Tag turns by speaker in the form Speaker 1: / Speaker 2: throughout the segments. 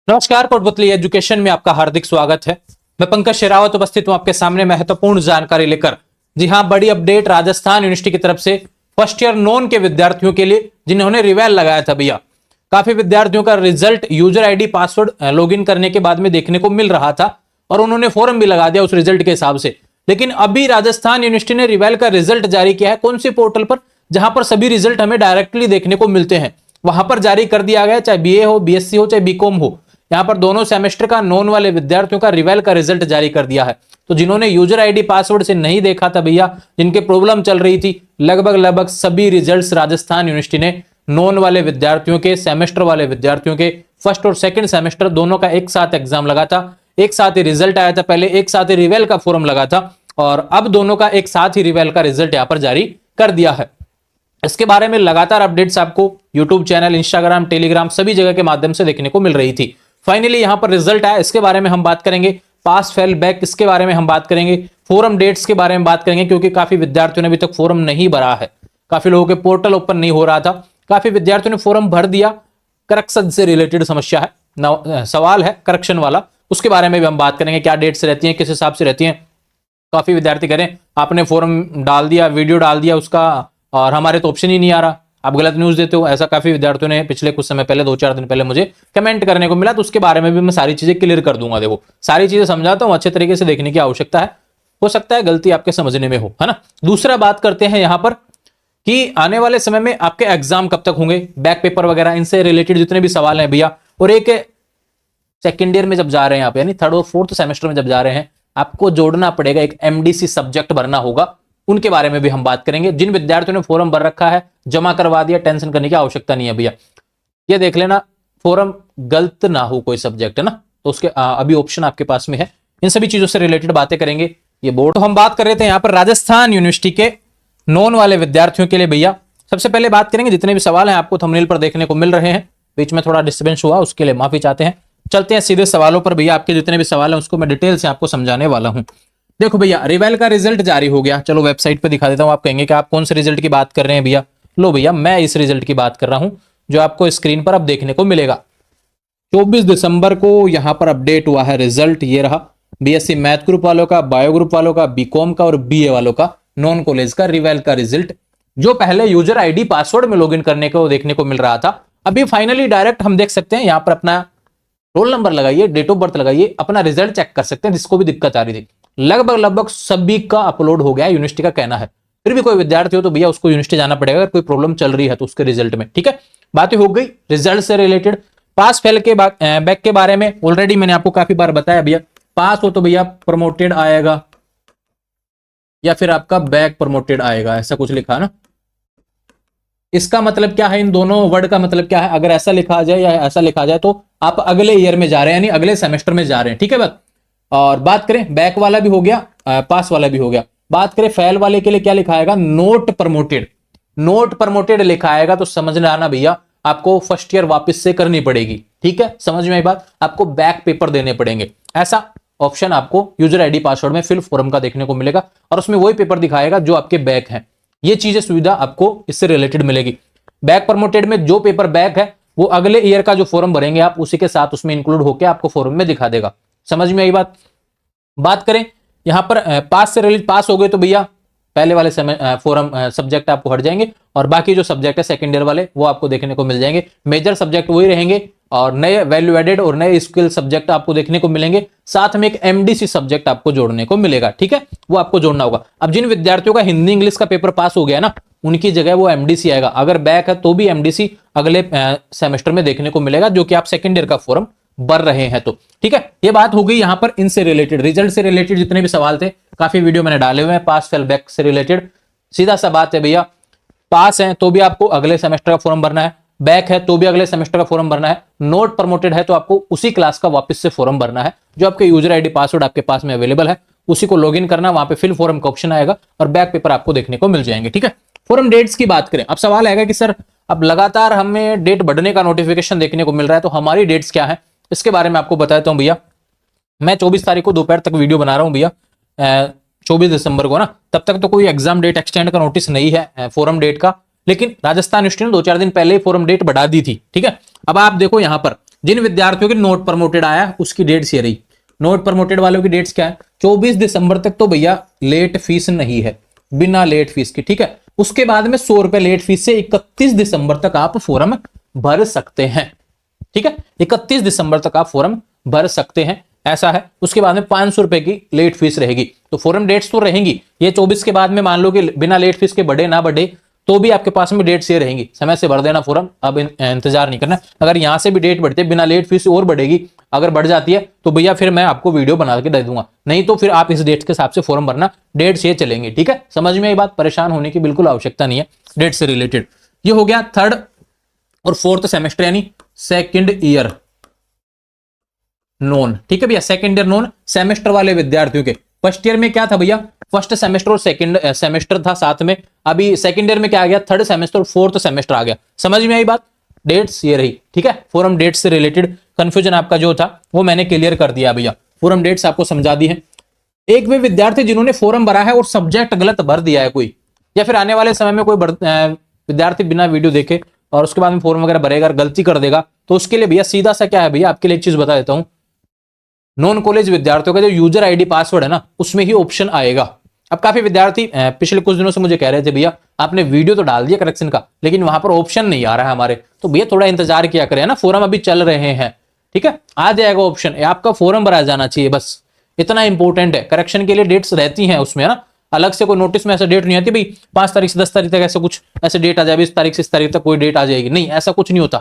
Speaker 1: नमस्कार, कोटपुतली एजुकेशन में आपका हार्दिक स्वागत है। मैं पंकज शेरावत उपस्थित हूं आपके सामने महत्वपूर्ण जानकारी लेकर। जी हां, बड़ी अपडेट राजस्थान यूनिवर्सिटी की तरफ से फर्स्ट ईयर नॉन के विद्यार्थियों के लिए जिन्होंने रिवेल लगाया था भैया। काफी विद्यार्थियों का result user ID password login करने के बाद में देखने को मिल रहा था और उन्होंने फॉर्म भी लगा दिया उस रिजल्ट के हिसाब से। लेकिन अभी राजस्थान यूनिवर्सिटी ने रिवेल का रिजल्ट जारी किया है। कौन से पोर्टल पर? जहां पर सभी रिजल्ट हमें डायरेक्टली देखने को मिलते हैं, वहां पर जारी कर दिया गया। चाहे बीए हो, बीएससी हो, चाहे बीकॉम हो, यहां पर दोनों सेमेस्टर का नॉन वाले विद्यार्थियों का रिवेल का रिजल्ट जारी कर दिया है। तो जिन्होंने यूजर आईडी पासवर्ड से नहीं देखा था भैया, जिनके प्रॉब्लम चल रही थी, लगभग सभी रिजल्ट्स राजस्थान यूनिवर्सिटी ने नॉन वाले विद्यार्थियों के, सेमेस्टर वाले विद्यार्थियों के फर्स्ट और सेकंड सेमेस्टर दोनों का एक साथ एग्जाम लगा था, एक साथ ही रिजल्ट आया था। पहले एक साथ ही रिवेल का फॉर्म लगा था और अब दोनों का एक साथ ही रिवेल का रिजल्ट यहां पर जारी कर दिया है। इसके बारे में लगातार अपडेट्स आपको यूट्यूब चैनल, इंस्टाग्राम, टेलीग्राम सभी जगह के माध्यम से देखने को मिल रही थी। फाइनली यहां पर रिजल्ट आया, इसके बारे में हम बात करेंगे। पास फेल बैक, इसके बारे में हम बात करेंगे। फोरम डेट्स के बारे में बात करेंगे, क्योंकि काफी विद्यार्थियों ने अभी तक फोरम नहीं भरा है। काफी लोगों के पोर्टल ओपन नहीं हो रहा था, काफी विद्यार्थियों ने फोरम भर दिया। करेक्शन से रिलेटेड समस्या है, सवाल है करेक्शन वाला, उसके बारे में भी हम बात करेंगे। क्या डेट्स रहती हैं, किस हिसाब से रहती हैं। काफी विद्यार्थी कह रहे हैं आपने फॉर्म डाल दिया, वीडियो डाल दिया उसका, और हमारे तो ऑप्शन ही नहीं आ रहा, आप गलत न्यूज देते हो। ऐसा काफी विद्यार्थियों ने पिछले कुछ समय पहले, 2-4 दिन पहले मुझे कमेंट करने को मिला। तो उसके बारे में भी मैं सारी चीजें क्लियर कर दूंगा। देखो, सारी चीजें समझाता हूं, अच्छे तरीके से देखने की आवश्यकता है। हो सकता है गलती आपके समझने में हो, है ना। दूसरा बात करते हैं यहां पर कि आने वाले समय में आपके एग्जाम कब तक होंगे, बैक पेपर वगैरह, इनसे रिलेटेड जितने भी सवाल हैं भैया। और एक सेकेंड ईयर में जब जा रहे हैं आप, यानी थर्ड और फोर्थ सेमेस्टर में जब जा रहे हैं, आपको जोड़ना पड़ेगा, एक एमडीसी सब्जेक्ट भरना होगा। उनके बारे में भी हम बात करेंगे। जिन विद्यार्थियों ने फॉर्म भर रखा है, जमा करवा दिया, टेंशन करने की आवश्यकता नहीं है भैया। ये देख लेना, फॉर्म गलत ना हो कोई सब्जेक्ट, है ना, तो उसके अभी ऑप्शन आपके पास में है। इन सभी चीजों से रिलेटेड बातें करेंगे। ये बोर्ड तो हम बात कर रहे थे यहाँ पर राजस्थान यूनिवर्सिटी के नॉन वाले विद्यार्थियों के लिए भैया। सबसे पहले बात करेंगे, जितने भी सवाल हैं आपको थंबनेल पर देखने को मिल रहे हैं, बीच में थोड़ा डिस्टर्बेंस हुआ, उसके लिए माफी चाहते हैं। चलते हैं सीधे सवालों पर भैया। आपके जितने भी सवाल हैं उसको मैं डिटेल से आपको समझाने वाला हूं। देखो भैया, रिवेल का रिजल्ट जारी हो गया। चलो वेबसाइट पे दिखा देता हूं। आप कहेंगे कि आप कौन से रिजल्ट की बात कर रहे हैं भैया। लो भैया, मैं इस रिजल्ट की बात कर रहा हूं जो आपको स्क्रीन पर अब देखने को मिलेगा। 24 दिसंबर को यहां पर अपडेट हुआ है रिजल्ट। ये रहा बीएससी मैथ ग्रुप वालों का, बायो ग्रुप वालों का, बीकॉम का और बीए वालों का नॉन कॉलेज का रिवेल का रिजल्ट। जो पहले यूजर आईडी पासवर्ड में लॉगिन करने को देखने को मिल रहा था, अभी फाइनली डायरेक्ट हम देख सकते हैं। यहां पर अपना रोल नंबर लगाइए, डेट ऑफ बर्थ लगाइए, अपना रिजल्ट चेक कर सकते हैं। जिसको भी दिक्कत आ रही थी, लगभग सभी का अपलोड हो गया, यूनिवर्सिटी का कहना है। फिर भी कोई विद्यार्थी हो तो भैया उसको यूनिवर्सिटी जाना पड़ेगा, अगर कोई प्रॉब्लम चल रही है तो उसके रिजल्ट में। ठीक है, बातें हो गई रिजल्ट से रिलेटेड। पास फेल के बैक के बारे में ऑलरेडी मैंने आपको काफी बार बताया भैया। पास हो तो भैया प्रमोटेड आएगा या फिर आपका बैक प्रमोटेड आएगा, ऐसा कुछ लिखा ना। इसका मतलब क्या है, इन दोनों वर्ड का मतलब क्या है? अगर ऐसा लिखा जाए या ऐसा लिखा जाए तो आप अगले ईयर में जा रहे हैं, यानी अगले सेमेस्टर में जा रहे हैं। ठीक है बात। और बात करें बैक वाला भी हो गया, पास वाला भी हो गया। बात करें फेल वाले के लिए क्या लिखा आएगा, नोट प्रमोटेड। नोट प्रमोटेड लिखा आएगा तो समझना आना भैया, आपको फर्स्ट ईयर वापस से करनी पड़ेगी। ठीक है, समझ में आई बात। आपको बैक पेपर देने पड़ेंगे। ऐसा ऑप्शन आपको यूजर आईडी पासवर्ड में फिल फॉर्म का देखने को मिलेगा और उसमें वही पेपर दिखाएगा जो आपके बैक हैं। ये चीजें सुविधा आपको इससे रिलेटेड मिलेगी। बैक प्रमोटेड में जो पेपर बैक है वो अगले ईयर का जो फॉर्म भरेंगे आप, उसी के साथ उसमें इंक्लूड होकर आपको फॉर्म में दिखा देगा। समझ में आई बात। बात करें यहां पर पास से रिलेटेड, पास हो गए तो भैया पहले वाले फॉरम सब्जेक्ट आपको हट जाएंगे और बाकी जो सब्जेक्ट है सेकंड ईयर वाले वो आपको देखने को मिल जाएंगे। मेजर सब्जेक्ट वही रहेंगे और नए वैल्यू एडेड और नए स्किल सब्जेक्ट आपको देखने को मिलेंगे। साथ में एक एमडीसी सब्जेक्ट आपको जोड़ने को मिलेगा। ठीक है, वो आपको जोड़ना होगा। अब जिन विद्यार्थियों का हिंदी इंग्लिश का पेपर पास हो गया ना, उनकी जगह वो एमडीसी आएगा। अगर बैक है तो भी एमडीसी अगले सेमेस्टर में देखने को मिलेगा, जो कि आप सेकंड ईयर का फॉर्म भर रहे हैं तो। ठीक है, ये बात हो गई यहां पर इनसे रिलेटेड, रिजल्ट से रिलेटेड जितने भी सवाल थे। काफी वीडियो मैंने डाले हुए हैं पास फेल बैक से रिलेटेड। सीधा सा बात है भैया, पास है तो भी आपको अगले सेमेस्टर का फॉर्म भरना है, बैक है तो भी अगले सेमेस्टर का फॉर्म भरना है, नोट प्रमोटेड है तो आपको उसी क्लास का वापस से फॉर्म भरना है। जो आपके यूजर आईडी पासवर्ड आपके पास में अवेलेबल है उसी को लॉगिन करना, वहां पे फिल फॉर्म का ऑप्शन आएगा और बैक पेपर आपको देखने को मिल जाएंगे। ठीक है, फॉर्म डेट्स की बात करें। अब सवाल आएगा कि सर अब लगातार हमें डेट बढ़ने का नोटिफिकेशन देखने को मिल रहा है, तो हमारी डेट्स क्या है, इसके बारे में आपको बताता हूं भैया। मैं 24 तारीख को दोपहर तक वीडियो बना रहा हूं भैया, 24 दिसंबर को ना। तब तक तो कोई एग्जाम डेट एक्सटेंड का नोटिस नहीं है फॉरम डेट का, लेकिन राजस्थान यूनिवर्सिटी ने 2-4 दिन पहले ही फॉरम डेट बढ़ा दी थी। ठीक है, अब आप देखो यहां पर जिन विद्यार्थियों के नोट प्रमोटेड आया उसकी डेट्स ये रही। नोट प्रमोटेड वालों की डेट्स क्या है, 24 दिसंबर तक तो भैया लेट फीस नहीं है, बिना लेट फीस की, ठीक है। उसके बाद में 100 रुपए लेट फीस से 31 दिसंबर तक आप फॉर्म भर सकते हैं, ठीक है। 31 दिसंबर तक आप फॉर्म भर सकते हैं, ऐसा है। उसके बाद में 500 रुपए की लेट फीस रहेगी। तो फॉर्म डेट्स तो रहेंगी, ये 24 के बाद में मान लो कि बिना लेट फीस के बढ़े ना बढ़े तो भी आपके पास में डेट्स ये रहेंगी, समय से भर देना फॉर्म, अब इंतजार नहीं करना। अगर यहां से भी डेट बढ़ती है बिना लेट फीस और बढ़ेगी, अगर बढ़ जाती है तो भैया फिर मैं आपको वीडियो बना के दे दूंगा, नहीं तो फिर आप इस डेट के हिसाब से फॉर्म भरना, डेट्स ये चलेंगी, ठीक है। समझ में ये बात, परेशान होने की बिल्कुल आवश्यकता नहीं है डेट से रिलेटेड। ये हो गया थर्ड और फोर्थ सेमेस्टर यानी सेकेंड ईयर नॉन, ठीक है भैया। सेकेंड ईयर नॉन सेमेस्टर वाले विद्यार्थियों के, फर्स्ट ईयर में क्या था भैया, फर्स्ट सेमेस्टर और सेकंड सेमेस्टर था साथ में, अभी सेकंड ईयर में क्या आ गया, थर्ड सेमेस्टर और फोर्थ सेमेस्टर आ गया। समझ में आई बात, डेट्स ये रही, ठीक है। फॉरम डेट्स से रिलेटेड कंफ्यूजन आपका जो था वो मैंने क्लियर कर दिया भैया, फॉरम डेट्स आपको समझा दी है। एक वे विद्यार्थी जिन्होंने फॉरम भरा है और सब्जेक्ट गलत भर दिया है कोई, या फिर आने वाले समय में कोई विद्यार्थी बिना वीडियो देखे और उसके बाद में फॉर्म वगैरह भरेगा, गलती कर देगा, तो उसके लिए भैया सीधा सा क्या है भैया, आपके लिए एक चीज बता देता हूं। नॉन कॉलेज विद्यार्थियों का जो यूजर आईडी पासवर्ड है ना, उसमें ही ऑप्शन आएगा। अब काफी विद्यार्थी पिछले कुछ दिनों से मुझे कह रहे थे भैया आपने वीडियो तो डाल दिया करेक्शन का, लेकिन वहां पर ऑप्शन नहीं आ रहा है हमारे, तो भैया थोड़ा इंतजार किया करें ना, फोरम अभी चल रहे हैं, ठीक है। आ जाएगा ऑप्शन, आपका फॉर्म भरा जाना चाहिए, बस इतना इंपॉर्टेंट है। करेक्शन के लिए डेट्स रहती हैं उसमें, है ना, अलग से कोई नोटिस में ऐसा डेट नहीं आती भाई 5 तारीख से 10 तारीख तक ऐसा कुछ ऐसे डेट आ जाए, 20 तारीख से इस तारीख तक कोई डेट आ जाएगी, नहीं, ऐसा कुछ नहीं होता।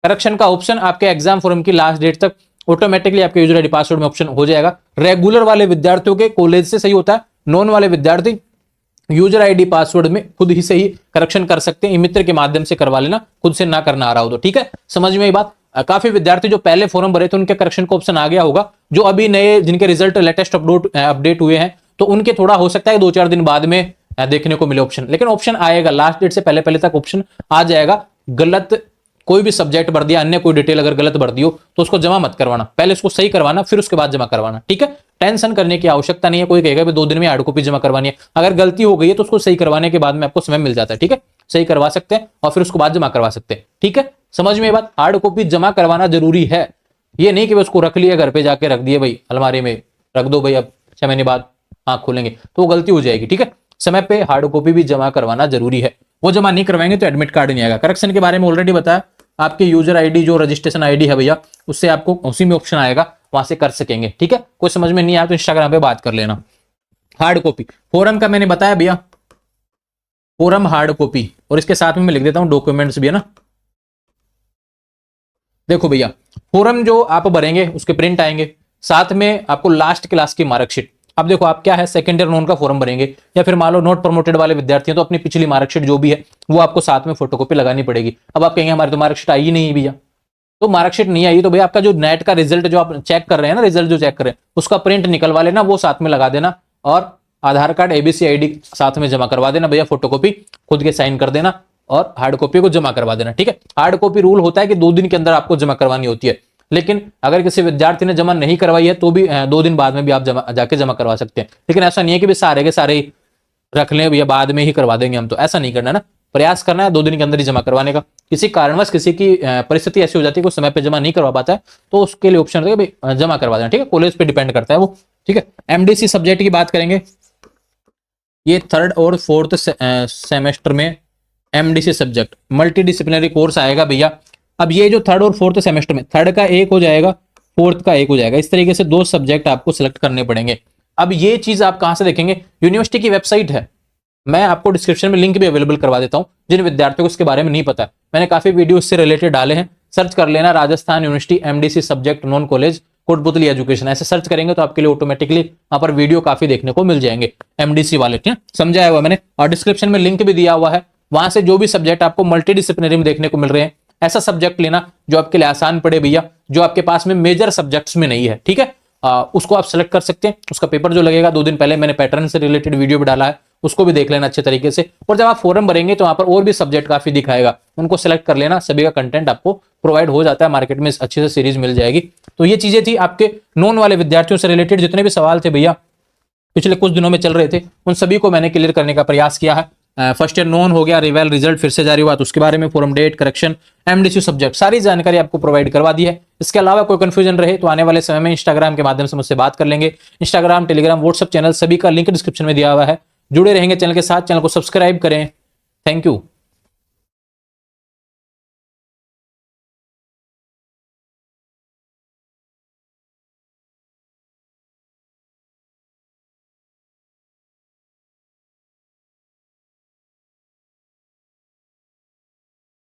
Speaker 1: करेक्शन का ऑप्शन आपके एग्जाम फॉर्म की लास्ट डेट तक ऑटोमेटिकली आपके यूजर आईडी पासवर्ड में ऑप्शन हो जाएगा। रेगुलर वाले विद्यार्थियों के कॉलेज से सही होता है, नॉन वाले विद्यार्थी यूजर आईडी पासवर्ड में खुद ही से ही करेक्शन कर सकते हैं, मित्र के माध्यम से करवा लेना, खुद से ना करना आ रहा हो तो, ठीक है। समझ में ये बात। काफी विद्यार्थी जो पहले फॉर्म भरे थे उनके करेक्शन का ऑप्शन आ गया होगा, जो अभी नए जिनके रिजल्ट लेटेस्ट अपडेट हुए हैं तो उनके थोड़ा हो सकता है 2-4 दिन बाद में देखने को मिले ऑप्शन, लेकिन ऑप्शन आएगा, लास्ट डेट से पहले पहले तक ऑप्शन आ जाएगा। गलत कोई भी सब्जेक्ट भर दिया, अन्य कोई डिटेल अगर गलत भर दी हो तो उसको जमा मत करवाना, पहले उसको सही करवाना फिर उसके बाद जमा करवाना, ठीक है। टेंशन करने की आवश्यकता नहीं है। कोई कहेगा 2 दिन में हार्ड कॉपी जमा करवानी है, अगर गलती हो गई है तो उसको सही करवाने के बाद में आपको समय मिल जाता है, ठीक है, सही करवा सकते हैं और फिर उसको बाद जमा करवा सकते हैं, ठीक है। समझ में ये बात, हार्ड कॉपी जमा करवाना जरूरी है, ये नहीं कि उसको रख लिया घर पे जाके रख दिए भाई अलमारी में रख दो भाई अब 6 महीने बाद आंख खोलेंगे, तो वो गलती हो जाएगी, ठीक है। समय पे हार्ड कॉपी भी जमा करवाना जरूरी है, वो जमा नहीं करवाएंगे तो एडमिट कार्ड नहीं आएगा। करेक्शन के बारे में ऑलरेडी बताया, आपके यूजर आईडी जो रजिस्ट्रेशन आईडी है भैया उससे आपको उसी में ऑप्शन आएगा, वहां से कर सकेंगे, ठीक है। कोई समझ में नहीं आया तो इंस्टाग्राम पे बात कर लेना। हार्ड कॉपी फॉरम का मैंने बताया भैया, फॉरम हार्ड कॉपी, और इसके साथ में मैं लिख देता हूं डॉक्यूमेंट्स भी, है ना। देखो भैया फॉरम जो आप भरेंगे उसके प्रिंट आएंगे, साथ में आपको लास्ट क्लास की मार्कशीट। अब देखो आप क्या है, सेकेंड ईयर नॉन का फॉर्म भरेंगे या फिर मान लो नोट प्रमोटेड वाले विद्यार्थी हैं तो अपनी पिछली मार्कशीट जो भी है वो आपको साथ में फोटोकॉपी लगानी पड़ेगी। अब आप कहेंगे हमारी तो मार्कशीट आई ही नहीं भैया, तो मार्कशीट नहीं आई तो भैया आपका जो नेट का रिजल्ट जो आप चेक कर रहे हैं ना, रिजल्ट जो चेक कर रहे हैं उसका प्रिंट निकलवा लेना, वो साथ में लगा देना, और आधार कार्ड एबीसी आईडी साथ में जमा करवा देना भैया, फोटोकॉपी खुद के साइन कर देना और हार्ड कॉपी को जमा करवा देना, ठीक है। हार्ड कॉपी रूल होता है कि 2 दिन के अंदर आपको जमा करवानी होती है, लेकिन अगर किसी विद्यार्थी ने जमा नहीं करवाई है तो भी 2 दिन बाद में भी आप जाके जमा करवा सकते हैं। लेकिन ऐसा नहीं है कि भी सारे के सारे रख लें या बाद में ही करवा देंगे हम, तो ऐसा नहीं करना ना, प्रयास करना है 2 दिन के अंदर ही जमा करवाने का। किसी कारणवश किसी की परिस्थिति ऐसी हो जाती है कि समय पे जमा नहीं करवा पाता है तो उसके लिए ऑप्शन है जमा करवा देना, ठीक है। कॉलेज पे डिपेंड करता है वो, ठीक है। एमडीसी सब्जेक्ट की बात करेंगे, ये थर्ड और फोर्थ सेमेस्टर में MDC subject multi disciplinary course आएगा भैया। अब ये जो थर्ड और फोर्थ सेमेस्टर में थर्ड का एक हो जाएगा, फोर्थ का एक हो जाएगा, इस तरीके से 2 सब्जेक्ट आपको सिलेक्ट करने पड़ेंगे। अब ये चीज आप कहां से देखेंगे, यूनिवर्सिटी की वेबसाइट है, मैं आपको डिस्क्रिप्शन में लिंक भी अवेलेबल करवा देता हूं। जिन विद्यार्थियों को इसके बारे में नहीं पता, मैंने काफी वीडियो इससे रिलेटेड डाले हैं, सर्च कर लेना Rajasthan university MDC subject non college Kotputli education, ऐसे सर्च करेंगे तो आपके लिए ऑटोमेटिकली वहां पर वीडियो काफी देखने को मिल जाएंगे एमडीसी वाले, ठीक है, समझाया हुआ मैंने, और डिस्क्रिप्शन में लिंक भी दिया हुआ है। वहां से जो भी सब्जेक्ट आपको मल्टी डिसिप्लिनरी में देखने को मिल रहे हैं, ऐसा सब्जेक्ट लेना जो आपके लिए आसान पड़े भैया, जो आपके पास में मेजर सब्जेक्ट्स में नहीं है, ठीक है। उसको आप सेलेक्ट कर सकते हैं। उसका पेपर जो लगेगा 2 दिन पहले मैंने पैटर्न से रिलेटेड वीडियो भी डाला है, उसको भी देख लेना अच्छे तरीके से। और जब आप फॉर्म भरेंगे तो वहां पर और भी सब्जेक्ट काफी दिखाएगा, उनको सेलेक्ट कर लेना, सभी का कंटेंट आपको प्रोवाइड हो जाता है, मार्केट में अच्छी से सीरीज मिल जाएगी। तो ये चीजें थी आपके नॉन वाले विद्यार्थियों से रिलेटेड, जितने भी सवाल थे भैया पिछले कुछ दिनों में चल रहे थे उन सभी को मैंने क्लियर करने का प्रयास किया है। फर्स्ट ईयर नोन हो गया, रिवेल रिजल्ट फिर से जारी हुआ तो उसके बारे में, form date, correction, MDC subject, सारी जानकारी आपको प्रोवाइड करवा दी है। इसके अलावा कोई कंफ्यूजन रहे तो आने वाले समय में इंस्टाग्राम के माध्यम से मुझसे बात कर लेंगे। इंस्टाग्राम, टेलीग्राम, व्हाट्सएप चैनल सभी का लिंक डिस्क्रिप्शन में दिया हुआ है। जुड़े रहेंगे चैनल के साथ, चैनल को सब्सक्राइब करें। Thank you.